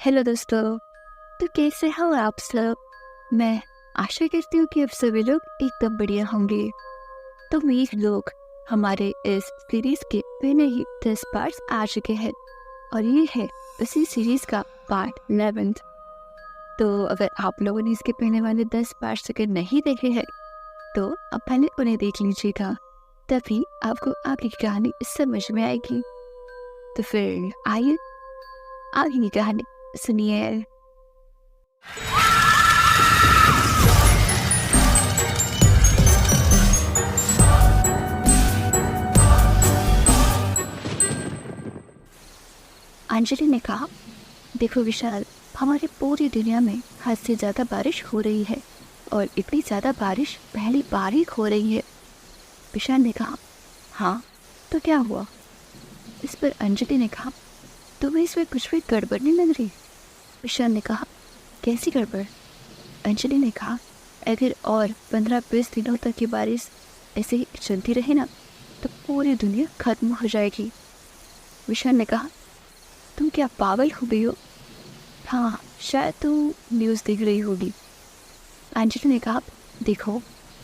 Hello दोस्तों। तो कैसे हो आप सब। मैं आशा करती हूँ कि आप सभी लोग एकदम बढ़िया होंगे। तो मीर लोग हमारे इस सीरीज के पहले ही 10 पार्ट्स आ चुके हैं और ये है उसी सीरीज का पार्ट 11। तो अगर आप लोगों ने इसके पहले वाले 10 पार्ट्स अगर नहीं देखे हैं तो आप पहले उन्हें देख लीजिएगा, तभी आपको आगे की कहानी समझ में आएगी। तो फिर आइए आगे की कहानी सुनिए। अंजलि ने कहा, देखो विशाल, हमारी पूरी दुनिया में हद से ज़्यादा बारिश हो रही है और इतनी ज़्यादा बारिश पहली बार ही हो रही है। विशाल ने कहा, हाँ तो क्या हुआ। इस पर अंजलि ने कहा, तुम्हें इसमें कुछ भी गड़बड़ नहीं लग रही। विशाल ने कहा, कैसी गड़बड़। अंजलि ने कहा, अगर और 15-20 दिनों तक की बारिश ऐसे ही चलती रही ना तो पूरी दुनिया खत्म हो जाएगी। विशाल ने कहा, तुम क्या पागल हो गई हो। हाँ शायद तुम न्यूज़ देख रही होगी। अंजलि ने कहा, देखो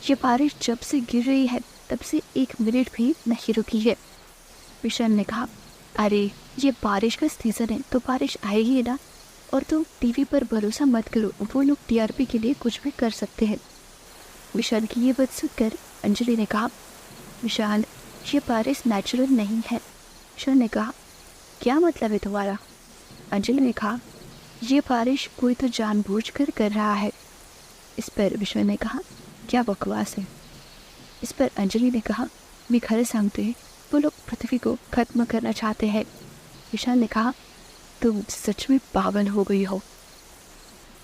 ये बारिश जब से गिर रही है तब से 1 मिनट भी नहीं रुकी है। विशाल ने कहा, अरे ये बारिश का सीज़न है तो बारिश आएगी ना, और तुम टीवी पर भरोसा मत करो, वो लोग टीआरपी के लिए कुछ भी कर सकते हैं। विशाल की ये बात सुनकर अंजलि ने कहा, विशाल ये बारिश नेचुरल नहीं है। विशाल ने कहा, क्या मतलब है तुम्हारा। अंजलि ने कहा, ये बारिश कोई तो जानबूझकर कर रहा है। इस पर विशाल ने कहा, क्या बकवास है। इस पर अंजलि ने कहा, मैं खरे सांगते वो लोग पृथ्वी को खत्म करना चाहते हैं। विशाल ने कहा, तुम सच में पागल हो गई हो।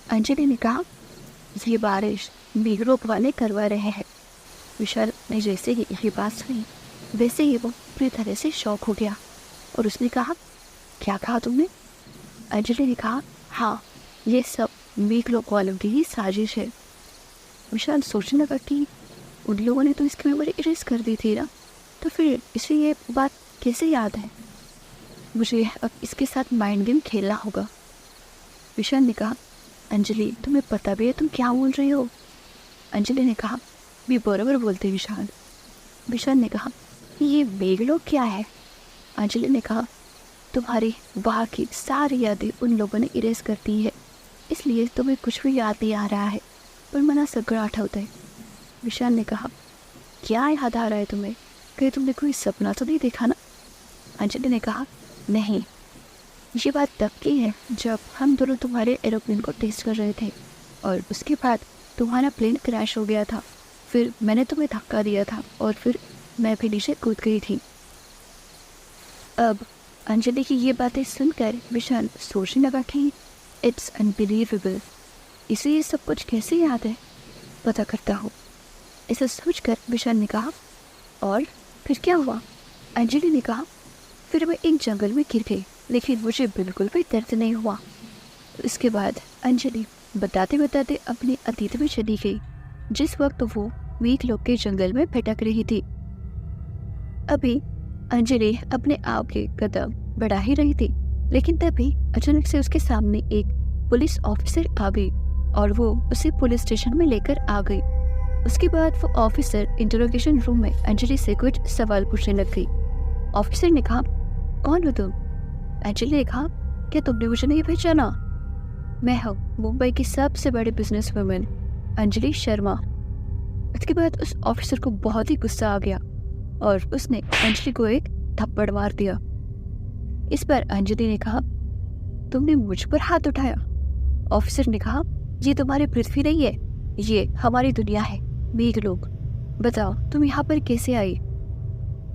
अंजलि ने कहा, ये बारिश मेघरोप वाले करवा रहे हैं। विशाल ने जैसे ही ये बात सुनी वैसे ही वो पूरी तरह से शॉक हो गया और उसने कहा, क्या कहा तुमने। अंजलि ने कहा, हाँ ये सब मेघलोक वालों की ही साजिश है। विशाल सोचने लगा कि उन लोगों ने तो इसकी मेमोरी इरेज कर दी थी ना, तो फिर इसे ये बात कैसे याद है। मुझे अब इसके साथ माइंड गेम खेलना होगा। विशाल ने कहा, अंजलि तुम्हें पता भी है तुम क्या बोल रही हो। अंजलि ने कहा, भी बराबर बोलते विशाल। विशाल ने कहा, ये मेघलोक क्या है। अंजलि ने कहा, तुम्हारी वहाँ की सारी यादें उन लोगों ने इरेज कर दी है, इसलिए तुम्हें कुछ भी याद नहीं आ रहा है, पर मना सकराहट होता है। विशाल ने कहा, क्या याद आ रहा है तुम्हें, कहीं तुमने कोई सपना तो नहीं देखा ना। अंजलि ने कहा, नहीं ये बात तब की है जब हम दोनों तुम्हारे एरोप्लेन को टेस्ट कर रहे थे और उसके बाद तुम्हारा प्लेन क्रैश हो गया था, फिर मैंने तुम्हें धक्का दिया था और फिर मैं भी नीचे कूद गई थी। अब अंजलि की ये बातें सुनकर विशाल सोचने लगा कि इट्स अनबिलीवेबल, इसे ये सब कुछ कैसे याद है, पता करता हूँ। ऐसा सोचकर विशाल ने कहा, और फिर क्या हुआ। अंजलि ने कहा, फिर मैं एक जंगल में गिर गई, लेकिन मुझे बिल्कुल भी दर्द नहीं हुआ। इसके बाद अंजलि बताते बताते अपने अतीत में चली गई, जिस वक्त वो मेघलोक के जंगल में भटक रही थी। अभी अंजलि अपने आप के कदम बढ़ा ही रही थी, लेकिन तभी अचानक से उसके सामने एक पुलिस ऑफिसर आ गई और वो उसे पुलिस स्टेशन में लेकर आ गई। उसके बाद वो ऑफिसर इंटरोगेशन रूम में अंजलि से कुछ सवाल पूछने लग गई। ऑफिसर ने कहा, कौन हो तुम। अंजलि ने कहा, क्या तुमने मुझे नहीं पहचाना। मैं हूँ मुंबई की सबसे बड़ी बिजनेस वुमेन अंजलि शर्मा। इसके बाद उस ऑफिसर को बहुत ही गुस्सा आ गया और उसने अंजलि को एक थप्पड़ मार दिया। इस पर अंजलि ने कहा, तुमने मुझ पर हाथ उठाया। ऑफिसर ने कहा, ये तुम्हारी पृथ्वी नहीं है, ये हमारी दुनिया है मेघलोक, बताओ तुम यहाँ पर कैसे आई।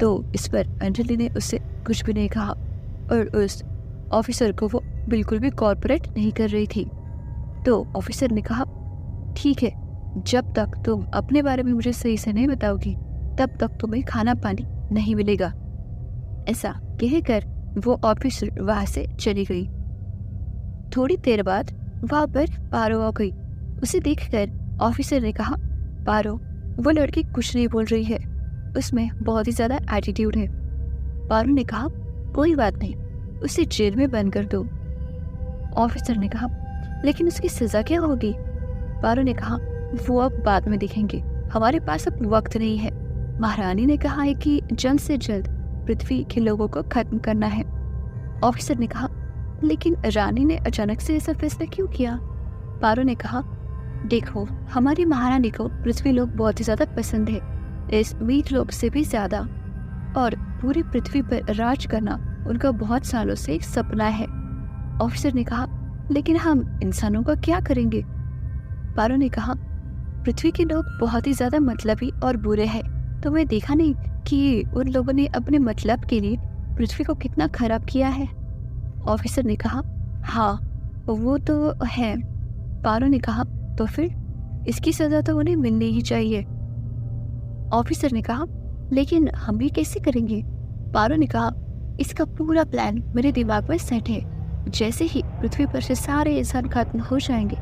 तो इस पर अंजलि ने उससे कुछ भी नहीं कहा और उस ऑफिसर को वो बिल्कुल भी कॉर्पोरेट नहीं कर रही थी। तो ऑफिसर ने कहा, ठीक है, जब तक तुम अपने बारे में मुझे सही से नहीं बताओगी तब तक तुम्हें खाना पानी नहीं मिलेगा। ऐसा कहकर वो ऑफिसर वहां से चली गई। थोड़ी देर बाद वहां पर पारो आ गई। उसे देखकर ऑफिसर ने कहा, पारो वो लड़की कुछ नहीं बोल रही है, उसमें बहुत ही ज्यादा एटीट्यूड है। पारो ने कहा, कोई बात नहीं, उसे जेल में बंद कर दो। ऑफिसर ने कहा, लेकिन उसकी सजा क्या होगी? पारो ने कहा, वो अब बाद में देखेंगे, हमारे पास अब वक्त नहीं है। महारानी ने कहा है कि जल्द से जल्द पृथ्वी के लोगों को खत्म करना है। ऑफिसर ने कहा, लेकिन रानी ने अचानक से ऐसा फैसला क्यों किया? पारो ने कहा, देखो, हमारी महारानी को पृथ्वी लोग बहुत ही ज्यादा पसंद है, इस मीट लोग से भी ज्यादा, और पूरी पृथ्वी पर राज करना उनका बहुत सालों से एक सपना है। ऑफिसर ने कहा, लेकिन हम इंसानों का क्या करेंगे? पारो ने कहा, पृथ्वी के लोग बहुत ही ज्यादा मतलबी और बुरे हैं। तुम्हें देखा नहीं कि उन लोगों ने अपने मतलब के लिए पृथ्वी को कितना खराब किया है? ऑफिसर ने कहा, हाँ वो तो है। पारो ने कहा, तो फिर इसकी सजा तो उन्हें मिलनी ही चाहिए। ऑफिसर ने कहा, लेकिन हम ये कैसे करेंगे? पारो ने कहा, इसका पूरा प्लान मेरे दिमाग में सेट है। जैसे ही पृथ्वी पर से सारे इंसान खत्म हो जाएंगे,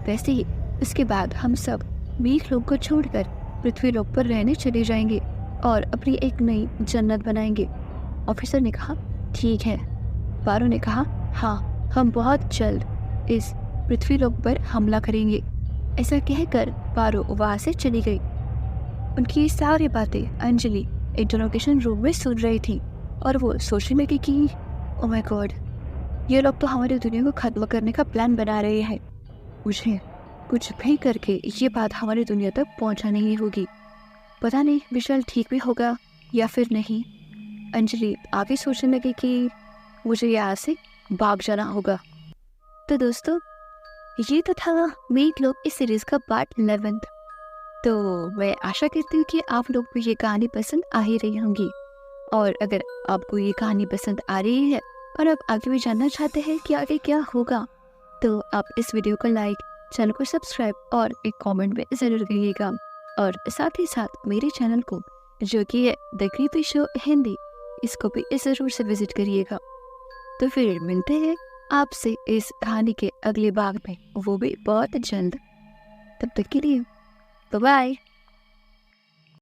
वैसे ही इसके बाद हम सब मीट लोग को छोड़कर पृथ्वी लोक पर रहने चले जाएंगे और अपनी एक नई जन्नत बनाएंगे। ऑफिसर ने कहा, ठीक है। पारो ने कहा, हाँ, हम बहुत जल्द इस पृथ्वी लोक पर हमला करेंगे। ऐसा कहकर पारो वहां से चली गई। उनकी ये सारी बातें अंजलि इंटरोगेशन रूम में सुन रही थी और वो सोचने लगी कि ओह माय गॉड, ये लोग तो हमारी दुनिया को खत्म करने का प्लान बना रहे हैं। मुझे कुछ भी करके ये बात हमारी दुनिया तक पहुंचानी ही होगी। पता नहीं विशाल ठीक भी होगा या फिर नहीं। अंजलि आगे सोचने लगी कि मुझे यहाँ से भाग जाना होगा। तो दोस्तों, ये तो था मीट लोग इस सीरीज का पार्ट 11। तो मैं आशा करती हूँ कि आप लोग को ये कहानी पसंद आ ही रही होंगी। और अगर आपको ये कहानी पसंद आ रही है और आप आगे भी जानना चाहते हैं कि आगे क्या होगा, तो आप इस वीडियो को लाइक, चैनल को सब्सक्राइब और एक कमेंट में ज़रूर करिएगा। और साथ ही साथ मेरे चैनल को, जो कि है द क्रीपी शो हिंदी, इसको भी ज़रूर से विजिट करिएगा। तो फिर मिलते हैं आपसे इस कहानी के अगले भाग में, वो भी बहुत जल्द। तब तक के लिए बाय बाय।